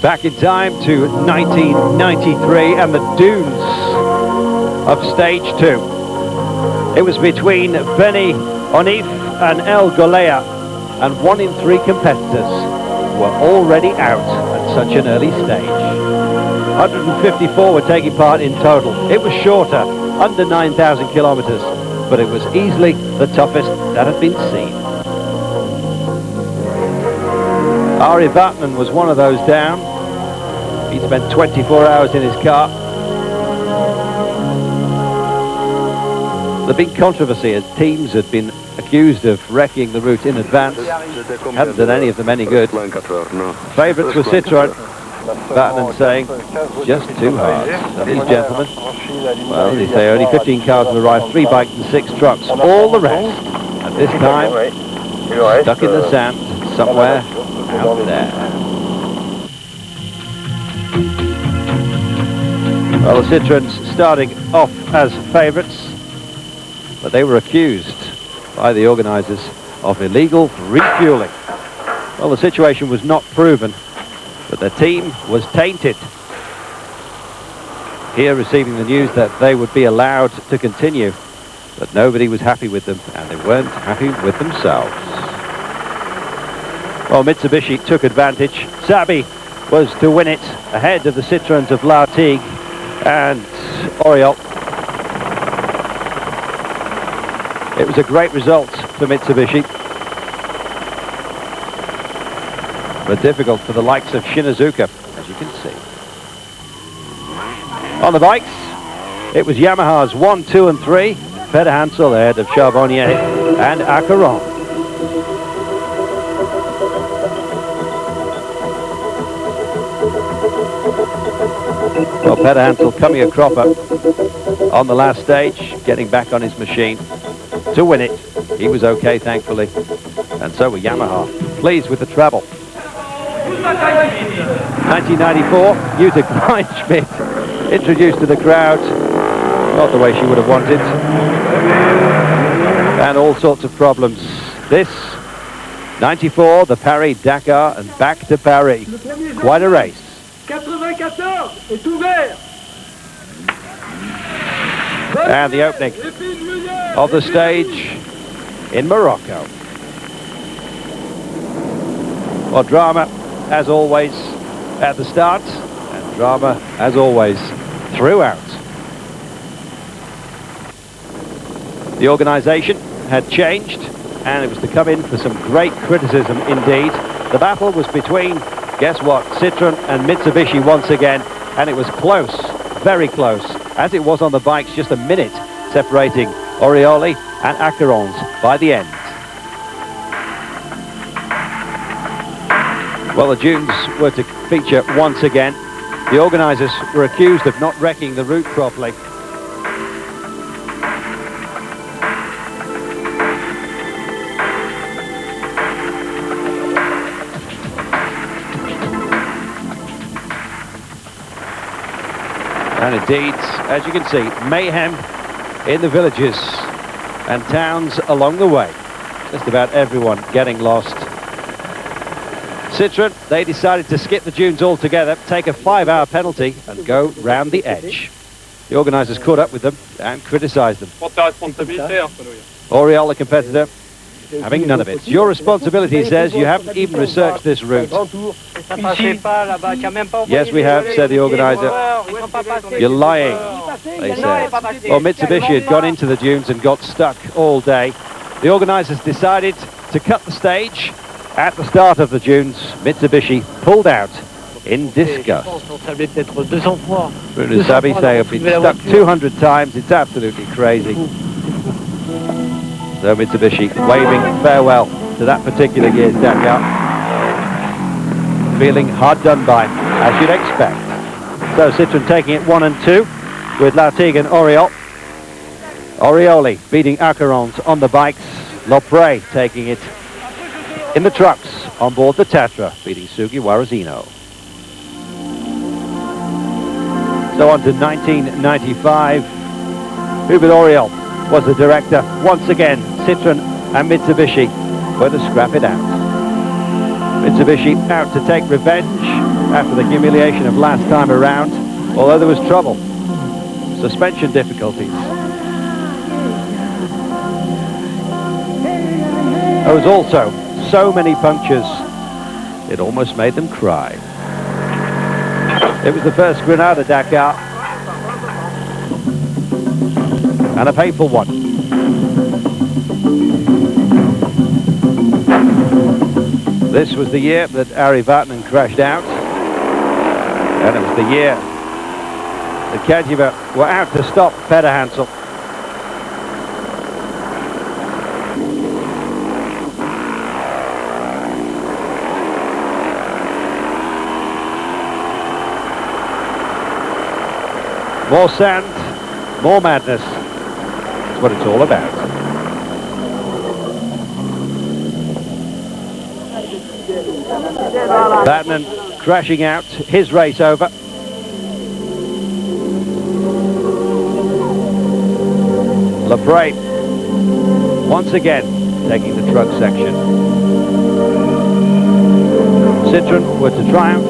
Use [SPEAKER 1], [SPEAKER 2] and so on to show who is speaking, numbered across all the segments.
[SPEAKER 1] Back in time to 1993 and the dunes of stage 2. It was between Benny Onif and El Golea, and 1 in 3 competitors were already out at such an early stage. 154 were taking part in total. It was shorter, under 9,000 kilometers, but it was easily the toughest that had been seen. Ari Vatman was one of those down. He spent 24 hours in his car. There'd been controversy as teams had been accused of wrecking the route in advance. Hadn't done any of them any good. Favourites were Citroën. Vatman saying, just too hard. And these gentlemen, well, they say only 15 cars have arrived, 3 bikes and 6 trucks. All the rest, at this time, stuck in the sand somewhere out there. Well, the Citroëns starting off as favourites, but they were accused by the organisers of illegal refuelling. Well, the situation was not proven, but the team was tainted. Here receiving the news that they would be allowed to continue, but nobody was happy with them, and they weren't happy with themselves. Well, Mitsubishi took advantage. Sabi was to win it ahead of the Citroëns of Lartigue and Oriol. It was a great result for Mitsubishi, but difficult for the likes of Shinazuka, as you can see. On the bikes, it was Yamaha's 1, 2 and 3. Peter Hansel ahead of Charbonnier and Acheron. Well, Peter Hansel coming a cropper on the last stage, getting back on his machine to win it. He was okay, thankfully, and so were Yamaha. Pleased with the treble. 1994, Jutta Kleinschmidt introduced to the crowd, not the way she would have wanted, and all sorts of problems. This, 94, the Paris, Dakar, and back to Paris. Quite a race.
[SPEAKER 2] 94 est ouvert.
[SPEAKER 1] And the opening of the stage in Morocco. Well, drama, as always, at the start, and drama, as always, throughout. The organisation had changed, and it was to come in for some great criticism indeed. The battle was between, guess what, Citroën and Mitsubishi once again, and it was close, very close, as it was on the bikes, just a minute separating Orioli and Acheron's by the end. Well, the dunes were to feature once again. The organisers were accused of not wrecking the route properly. And indeed, as you can see, mayhem in the villages and towns along the way. Just about everyone getting lost. Citroën, they decided to skip the dunes altogether, take a 5-hour penalty and go round the edge. The organisers caught up with them and criticised them. Oriol, the competitor, having none of it. It's your responsibility, he says. You haven't even researched this route. Yes, we have, said the organiser. You're lying, they said. Well, Mitsubishi had gone into the dunes and got stuck all day. The organisers decided to cut the stage at the start of the dunes. Mitsubishi pulled out in disgust. Bruno Sabi say I've been stuck 200 times. It's absolutely crazy. So Mitsubishi waving farewell to that particular year's Dakar. Feeling hard done by, as you'd expect. So Citroën taking it 1 and 2 with Lartigue and Oriol. Orioli beating Acheron's on the bikes. Lopre taking it in the trucks on board the Tatra, beating Sugiwarazino. So on to 1995. Hubert Oriol was the director. Once again, Citroën and Mitsubishi were to scrap it out. Mitsubishi out to take revenge after the humiliation of last time around, although there was trouble. Suspension difficulties. There was also so many punctures, it almost made them cry. It was the first Grenada Dakar, and a painful one. This was the year that Arie Vatanen crashed out, and it was the year that Kajiva were out to stop Peter Hansel. More sand, more madness. That's what it's all about. Vatanen crashing out, his race over. Lepre once again taking the truck section. Citroën were to triumph,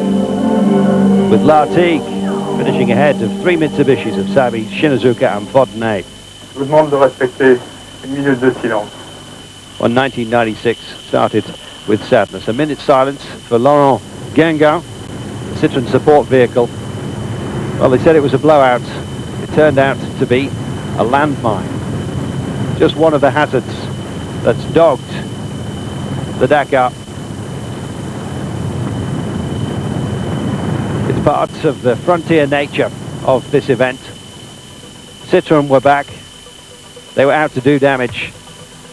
[SPEAKER 1] with Lartigue finishing ahead of three Mitsubishis of Sabi, Shinazuka and Fontenay.
[SPEAKER 3] Je vous demande de respecter une minute de silence.
[SPEAKER 1] On 1996 started with sadness. A minute's silence for Laurent Guingamp, the Citroën support vehicle. Well, they said it was a blowout. It turned out to be a landmine. Just one of the hazards that's dogged the Dakar. It's part of the frontier nature of this event. Citroën were back. They were out to do damage,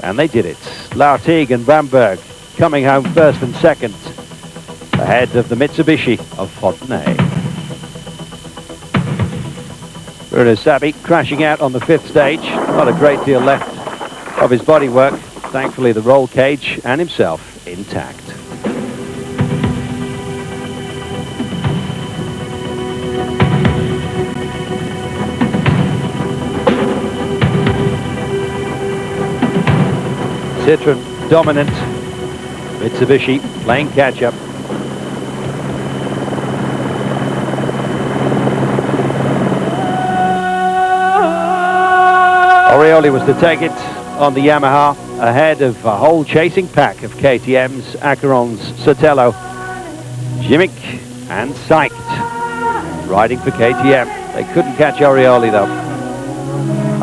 [SPEAKER 1] and they did it. Lartigue and Bamberg coming home first and second, ahead of the Mitsubishi of Fontenay. Bruno Sabi crashing out on the fifth stage. Not a great deal left of his bodywork. Thankfully, the roll cage and himself intact. Citroën dominant, Mitsubishi playing catch-up. Orioli was to take it on the Yamaha ahead of a whole chasing pack of KTMs, Acherons, Sotelo, Jimmick and Syked riding for KTM. They couldn't catch Orioli though.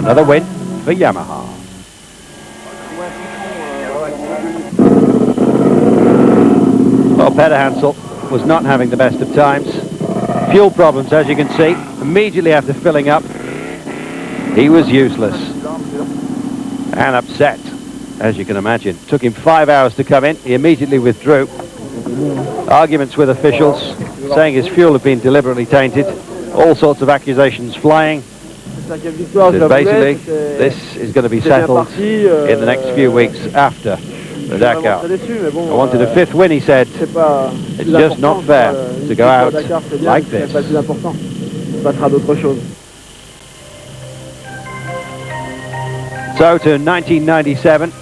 [SPEAKER 1] Another win for Yamaha. Well, Peter Hansel was not having the best of times. Fuel problems, as you can see. Immediately after filling up, he was useless and upset, as you can imagine. Took him 5 hours to come in. He immediately withdrew. Arguments with officials, saying his fuel had been deliberately tainted. All sorts of accusations flying. So basically, this is going to be settled in the next few weeks after the Dakar. I wanted a fifth win, he said. It's just not fair to go out like this. So to 1997,